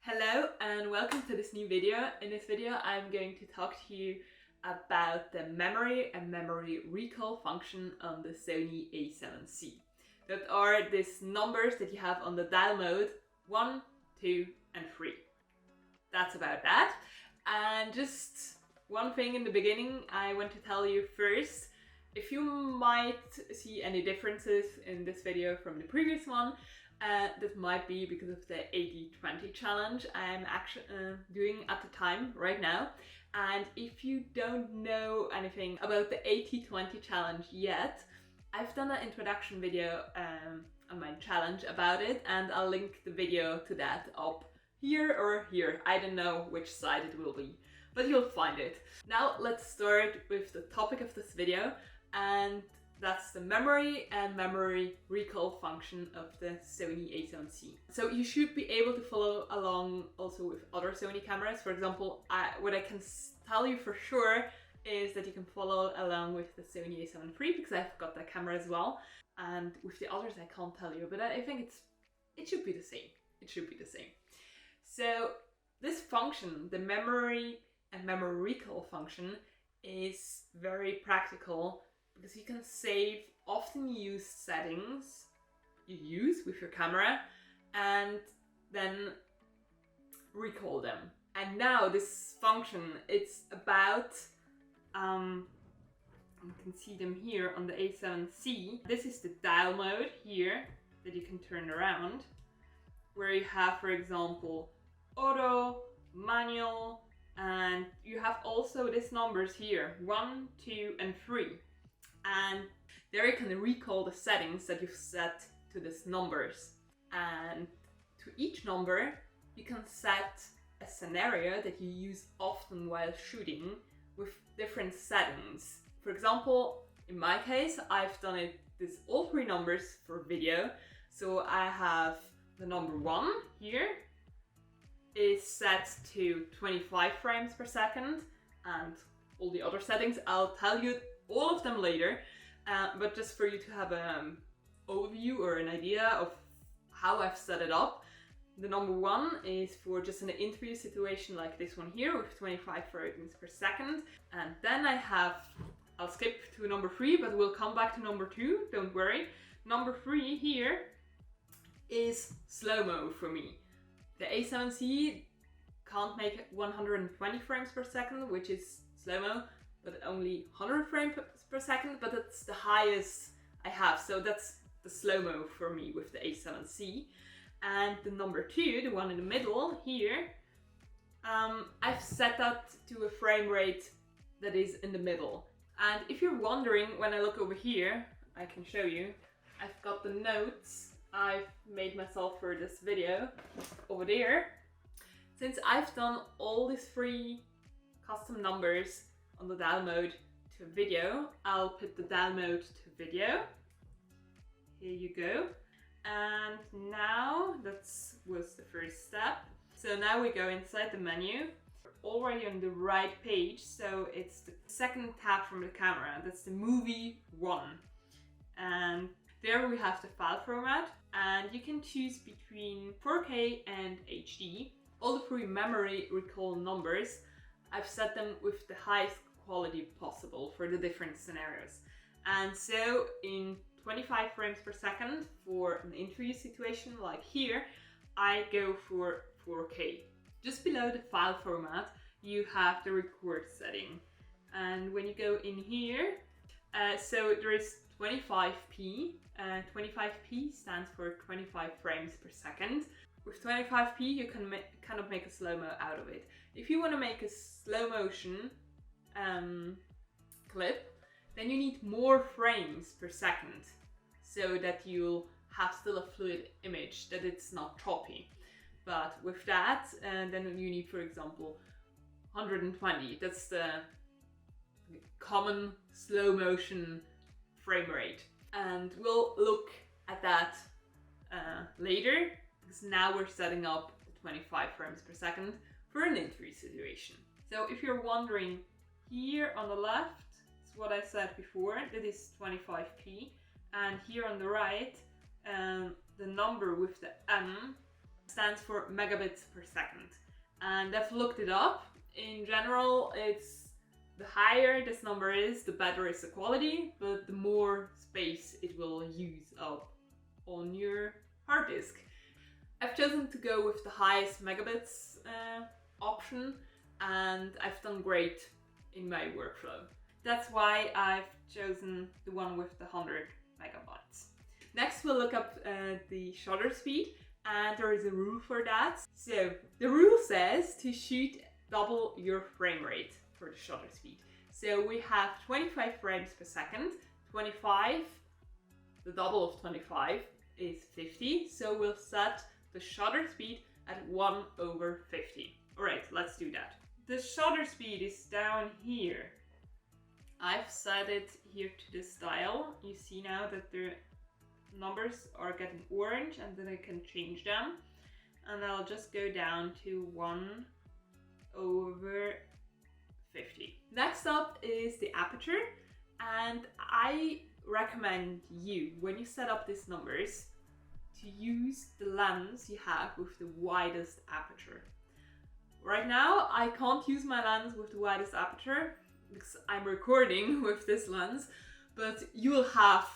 Hello and welcome to this new video. In this video I'm going to talk to you about the memory and memory recall function on the Sony a7c. That are these numbers that you have on the dial mode 1, 2 and 3. That's about that. And just one thing in the beginning I want to tell you first. If you might see any differences in this video from the previous one, that might be because of the 80-20 challenge I'm actually doing at the time right now. And if you don't know anything about the 80-20 challenge yet, I've done an introduction video on my challenge about it, and I'll link the video to that up here or here. I don't know which side it will be, but you'll find it. Now let's start with the topic of this video, and that's the memory and memory recall function of the Sony a7c. So you should be able to follow along also with other Sony cameras. For example, what I can tell you for sure is that you can follow along with the Sony a7 III because I've got that camera as well. And with the others I can't tell you, but I think it should be the same. It should be the same. So this function, the memory and memory recall function, is very practical because you can save often used settings you use with your camera and then recall them. And now this function, it's about, you can see them here on the a7c. This is the dial mode here that you can turn around, where you have, for example, auto, manual, and you have also these numbers here, 1, 2 and 3. And there you can recall the settings that you've set to these numbers. And to each number, you can set a scenario that you use often while shooting with different settings. For example, in my case, I've done this all three numbers for video. So I have the number 1 here is set to 25 frames per second, and all the other settings, I'll tell you all of them later, but just for you to have an overview or an idea of how I've set it up. The number 1 is for just an interview situation like this one here with 25 frames per second. And then I'll skip to number 3, but we'll come back to number 2, don't worry. Number 3 here is slow-mo for me. The a7c can't make 120 frames per second, which is slow-mo, but only 100 frames per second, but that's the highest I have. So that's the slow-mo for me with the a7c. And the number 2, the one in the middle here, I've set that to a frame rate that is in the middle. And if you're wondering, when I look over here, I can show you, I've got the notes I've made myself for this video over there. Since I've done all these 3 custom numbers on the dial mode to video, I'll put the dial mode to video. Here you go. And now that was the first step. So now we go inside the menu. We're already on the right page, so it's the second tab from the camera. That's the movie 1. And there we have the file format, and you can choose between 4K and HD. All the 3 memory recall numbers, I've set them with the highest quality possible for the different scenarios. And so in 25 frames per second for an interview situation like here, I go for 4K. Just below the file format, you have the record setting. And when you go in here, so there is 25p. 25p stands for 25 frames per second. With 25p, you can kind of make a slow-mo out of it. If you want to make a slow motion clip, then you need more frames per second so that you'll have still a fluid image, that it's not choppy. But with that, then you need, for example, 120. That's the common slow motion frame rate. And we'll look at that later, because now we're setting up the 25 frames per second for an interview situation. So if you're wondering, here on the left is what I said before, that is 25p, and here on the right, the number with the M stands for megabits per second. And I've looked it up. In general, it's the higher this number is, the better is the quality, but the more space it will use up on your hard disk. I've chosen to go with the highest megabits option, and I've done great in my workflow. That's why I've chosen the one with the 100 megabytes. Next, we'll look up the shutter speed, and there is a rule for that. So the rule says to shoot double your frame rate for the shutter speed. So we have 25 frames per second, 25, the double of 25 is 50, so we'll set the shutter speed at 1/50. Alright, let's do that. The shutter speed is down here. I've set it here to this dial. You see now that the numbers are getting orange, and then I can change them. And I'll just go down to 1/50. Next up is the aperture, and I recommend you, when you set up these numbers, to use the lens you have with the widest aperture. Right now, I can't use my lens with the widest aperture because I'm recording with this lens, but you will have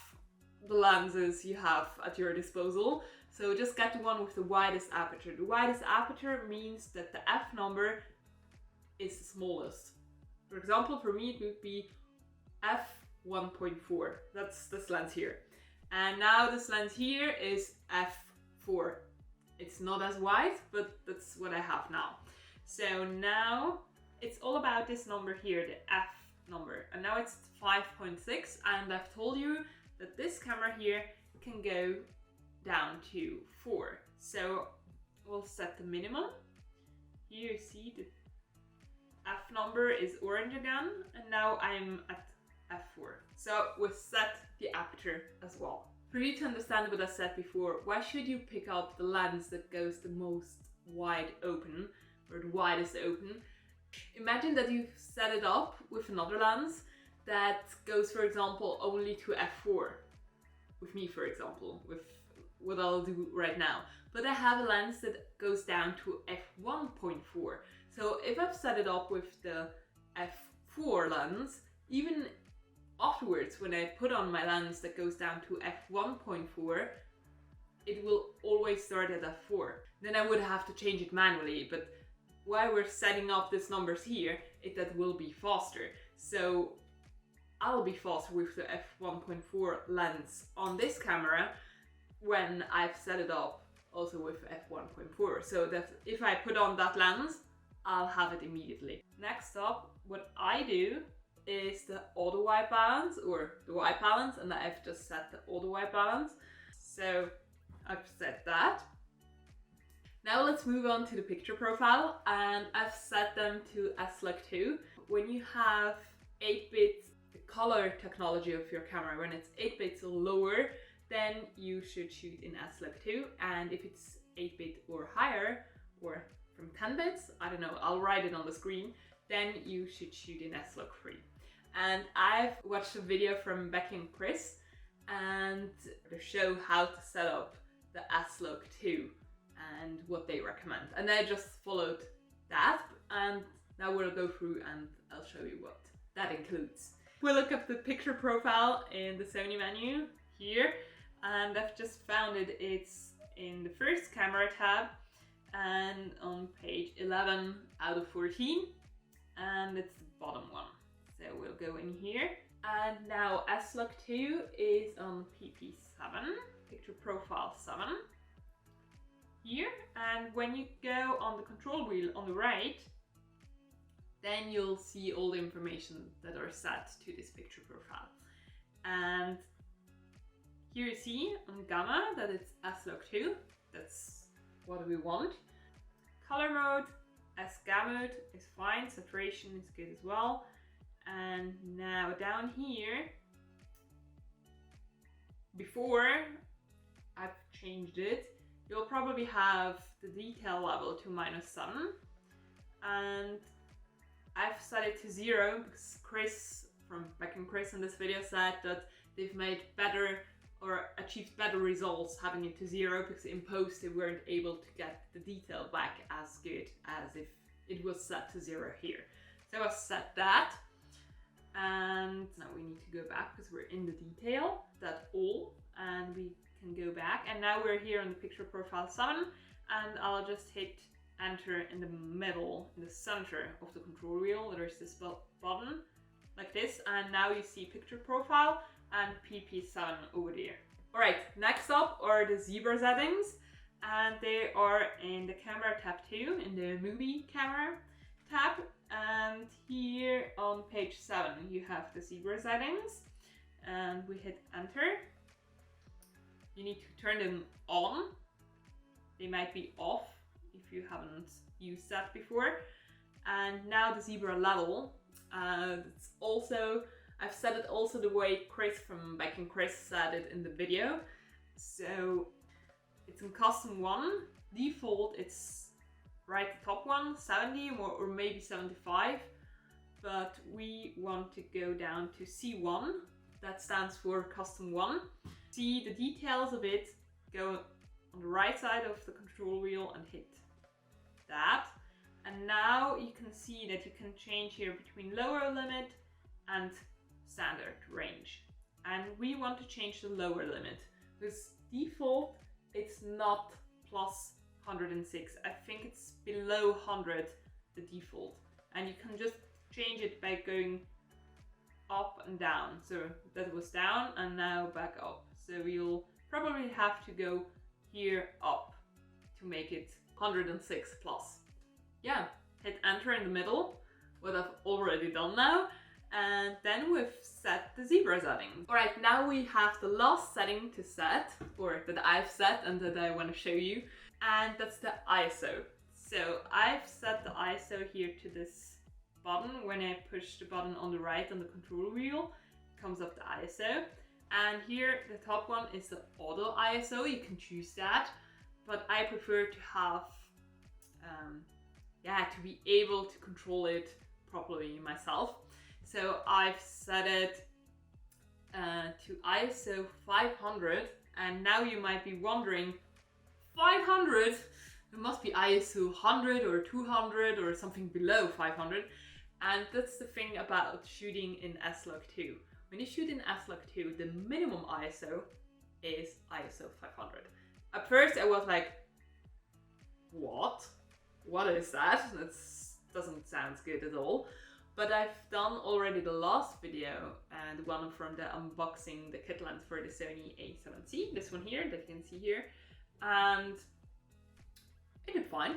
the lenses you have at your disposal. So just get the one with the widest aperture. The widest aperture means that the f number is the smallest. For example, for me it would be f1.4. That's this lens here. And now this lens here is f4. It's not as wide, but that's what I have now. So now it's all about this number here, the f number. And now it's 5.6, and I've told you that this camera here can go down to 4. So we'll set the minimum. Here you see the f number is orange again, and now I'm at f4. So we'll set the aperture as well. For you to understand what I said before, why should you pick up the lens that goes the most wide open, or the widest open? Imagine that you've set it up with another lens that goes, for example, only to f4. With me, for example, with what I'll do right now. But I have a lens that goes down to f1.4. So if I've set it up with the f4 lens, even afterwards when I put on my lens that goes down to f1.4, it will always start at f4. Then I would have to change it manually, but while we're setting up these numbers here, that will be faster. So I'll be faster with the f1.4 lens on this camera when I've set it up also with f1.4. So that if I put on that lens, I'll have it immediately. Next up, what I do is the auto white balance, or the white balance, and I've just set the auto white balance. So I've set that. Now let's move on to the picture profile, and I've set them to S-Log2. When you have 8-bit color technology of your camera, when it's 8 bits or lower, then you should shoot in S-Log2, and if it's 8-bit or higher, or from 10 bits, I don't know, I'll write it on the screen, then you should shoot in S-Log3. And I've watched a video from Becky and Chris, and they show how to set up the S-Log2 and what they recommend. And I just followed that, and now we'll go through and I'll show you what that includes. We'll look up the picture profile in the Sony menu here, and I've just found it. It's in the first camera tab and on page 11 out of 14, and it's the bottom one. So we'll go in here, and now S-Log2 is on PP7, picture profile 7 here, and when you go on the control wheel on the right, then you'll see all the information that are set to this picture profile. And here you see on gamma that it's S-Log2, that's what we want. Color mode, S-Gamma mode is fine, saturation is good as well. And now down here, before I've changed it, you'll probably have the detail level to -7, and I've set it to 0 because Chris from Beck and Chris in this video said that they've made better or achieved better results having it to 0, because in post they weren't able to get the detail back as good as if it was set to 0 here. So I set that, and now we need to go back because we're in the detail, that all, and we can go back, and now we're here on the picture profile 7, and I'll just hit enter in the middle, in the center of the control wheel. There's this button like this, and now you see picture profile and PP7 over there. Alright, next up are the zebra settings, and they are in the camera tab 2, in the movie camera tab, and here on page 7 you have the zebra settings, and we hit enter. You need to turn them on. They might be off if you haven't used that before. And now the zebra level, it's also, I've set it also the way Chris from Back and Chris said it in the video. So it's in custom 1, default it's right the top one, 70 or maybe 75, but we want to go down to C1, that stands for custom 1. See the details of it, go on the right side of the control wheel and hit that. And now you can see that you can change here between lower limit and standard range. And we want to change the lower limit because default it's not plus 106. I think it's below 100, the default. And you can just change it by going up and down. So that was down and now back up. So you'll probably have to go here up to make it 106 plus. Yeah, hit enter in the middle, what I've already done now, and then we've set the zebra settings. Alright, now we have the last setting to set, or that I've set and that I want to show you, and that's the ISO. So I've set the ISO here to this button. When I push the button on the right on the control wheel, comes up the ISO. And here, the top one is the auto ISO, you can choose that, but I prefer to have, to be able to control it properly myself. So I've set it to ISO 500, and now you might be wondering, 500? It must be ISO 100 or 200 or something below 500, and that's the thing about shooting in S-Log2. When you shoot in S-Log2, the minimum ISO is ISO 500. At first I was like, what? What is that? That doesn't sound good at all. But I've done already the last video, and one from the unboxing the kit lens for the SONY a7c, this one here that you can see here, and it did fine.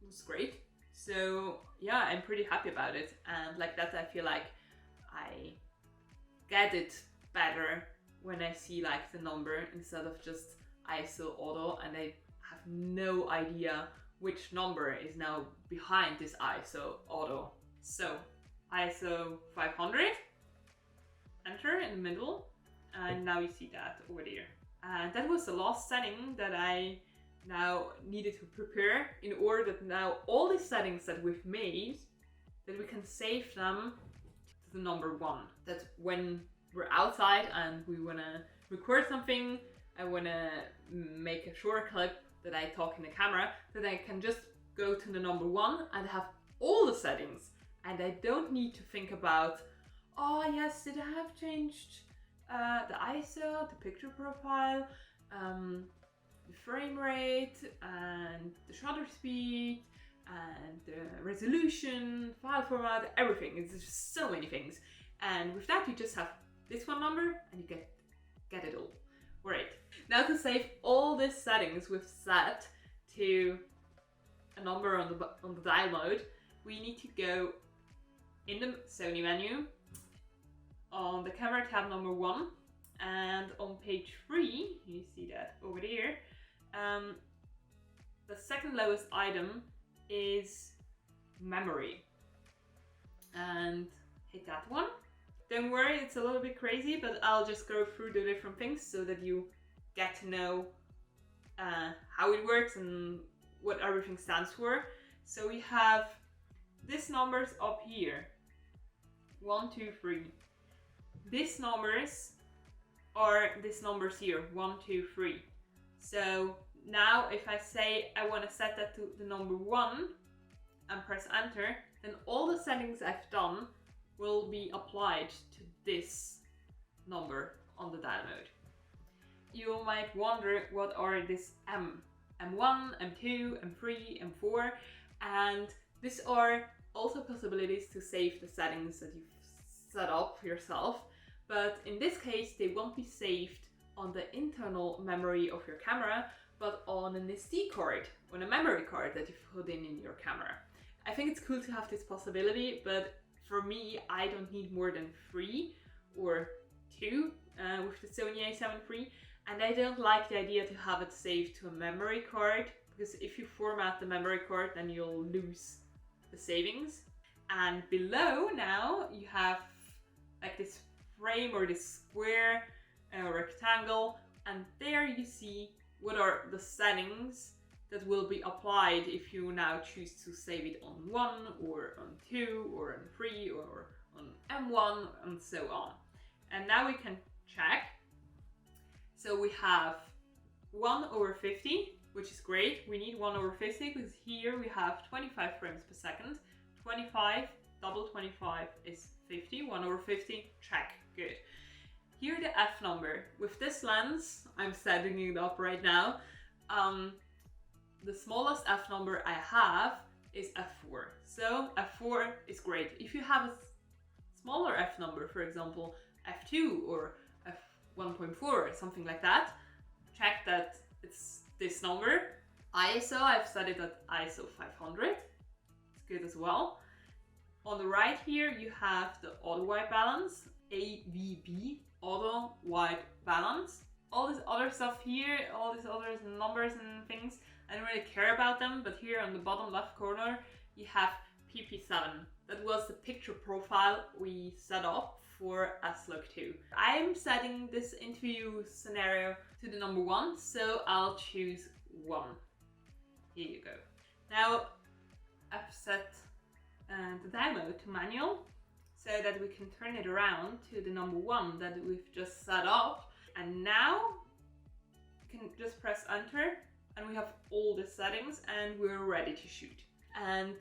It was great. So yeah, I'm pretty happy about it, and like that I feel like I get it better when I see like the number instead of just ISO auto, and I have no idea which number is now behind this ISO auto. So ISO 500, enter in the middle, and now you see that over there. And that was the last setting that I now needed to prepare in order that now all these settings that we've made, that we can save them to the number 1. That when we're outside and we want to record something, I want to make a short clip that I talk in the camera, that I can just go to the number 1 and have all the settings, and I don't need to think about, oh yes, did I have changed the ISO, the picture profile, the frame rate, and the shutter speed, and the resolution, file format, everything. It's just so many things. And with that, you just have this one number and you get it all. Right. Now to save all these settings we've set to a number on the dial mode, we need to go in the Sony menu on the camera tab number 1, and on page 3, you see that over there, the second lowest item is memory, and hit that one. Don't worry, it's a little bit crazy, but I'll just go through the different things so that you get to know how it works and what everything stands for. So we have these numbers up here, 1, 2, 3. These numbers are these numbers here, 1, 2, 3. So now if I say I want to set that to the number 1 and press enter, then all the settings I've done will be applied to this number on the dial mode. You might wonder what are this M1, M2, M3, M4, and these are also possibilities to save the settings that you've set up yourself, but in this case they won't be saved on the internal memory of your camera, but on an SD card, on a memory card that you've put in your camera. I think it's cool to have this possibility, but for me, I don't need more than 3 or 2 with the Sony a7 III, and I don't like the idea to have it saved to a memory card, because if you format the memory card, then you'll lose the savings. And below now, you have like this frame or this square rectangle, and there you see what are the settings that will be applied if you now choose to save it on 1 or on 2 or on 3 or on M1 and so on. And now we can check. So we have 1/50, which is great. We need 1/50 because here we have 25 frames per second. 25, double 25 is 50. 1/50, check, good. Here the f number. With this lens, I'm setting it up right now. The smallest f number I have is f4. So f4 is great. If you have a smaller f number, for example, f2 or f1.4 or something like that, check that it's this number. ISO, I've set it at ISO 500. It's good as well. On the right here, you have the auto white balance, AVB, auto white balance. All this other stuff here, all these other numbers and things, I don't really care about them, but here on the bottom left corner, you have PP7. That was the picture profile we set up for S-Log2. I'm setting this interview scenario to the number 1, so I'll choose 1. Here you go. Now, I've set the dial mode to manual, so that we can turn it around to the number 1 that we've just set up. And now, you can just press enter, and we have all the settings, and we're ready to shoot. And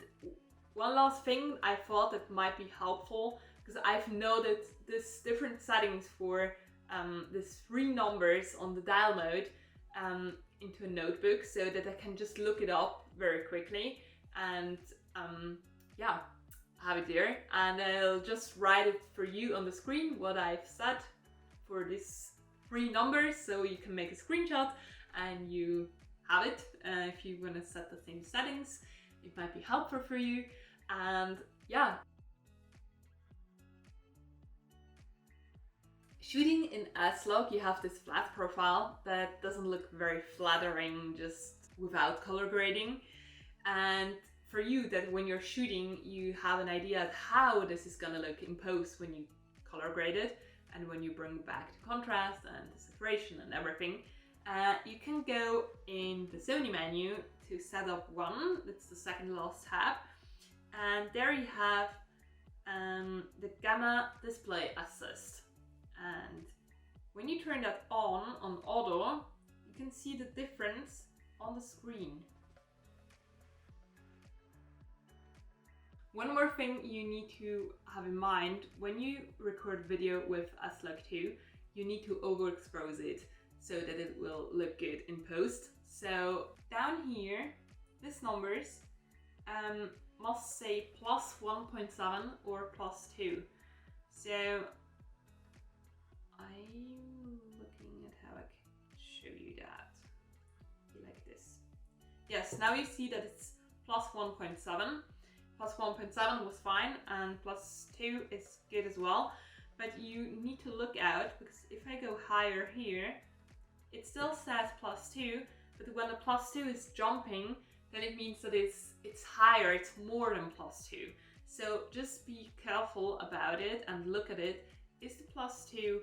one last thing I thought that might be helpful, because I've noted this different settings for these 3 numbers on the dial mode into a notebook, so that I can just look it up very quickly and yeah, have it there. And I'll just write it for you on the screen what I've set for these 3 numbers, so you can make a screenshot and you have it. If you want to set the same settings, it might be helpful for you. And yeah, shooting in S-Log, you have this flat profile that doesn't look very flattering just without color grading. And for you, that when you're shooting, you have an idea of how this is gonna look in post when you color grade it and when you bring back the contrast and the saturation and everything. You can go in the Sony menu to set up 1, that's the second last tab, and there you have the gamma display assist. And when you turn that on auto, you can see the difference on the screen. One more thing you need to have in mind: when you record video with S-Log2, you need to overexpose it so that it will look good in post. So down here, these numbers must say +1.7 or +2. So I'm looking at how I can show you that. Like this. Yes, now you see that it's +1.7. +1.7 was fine, and +2 is good as well. But you need to look out, because if I go higher here, it still says +2, but when the +2 is jumping, then it means that it's higher, it's more than +2. So just be careful about it and look at it. Is the +2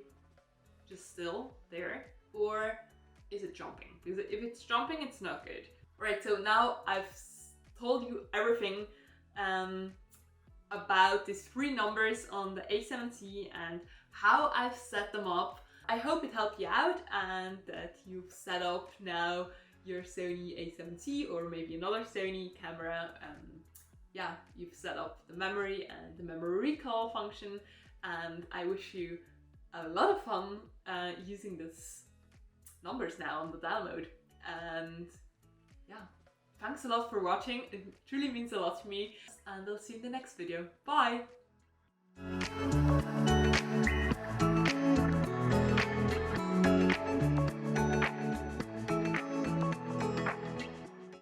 just still there, or is it jumping? Because if it's jumping, it's not good. Right, so now I've told you everything about these 3 numbers on the a7c and how I've set them up. I hope it helped you out and that you've set up now your Sony a7c or maybe another Sony camera. Yeah, you've set up the memory and the memory recall function, and I wish you a lot of fun using these numbers now on the dial mode. And yeah, thanks a lot for watching. It truly means a lot to me, and I'll see you in the next video. Bye!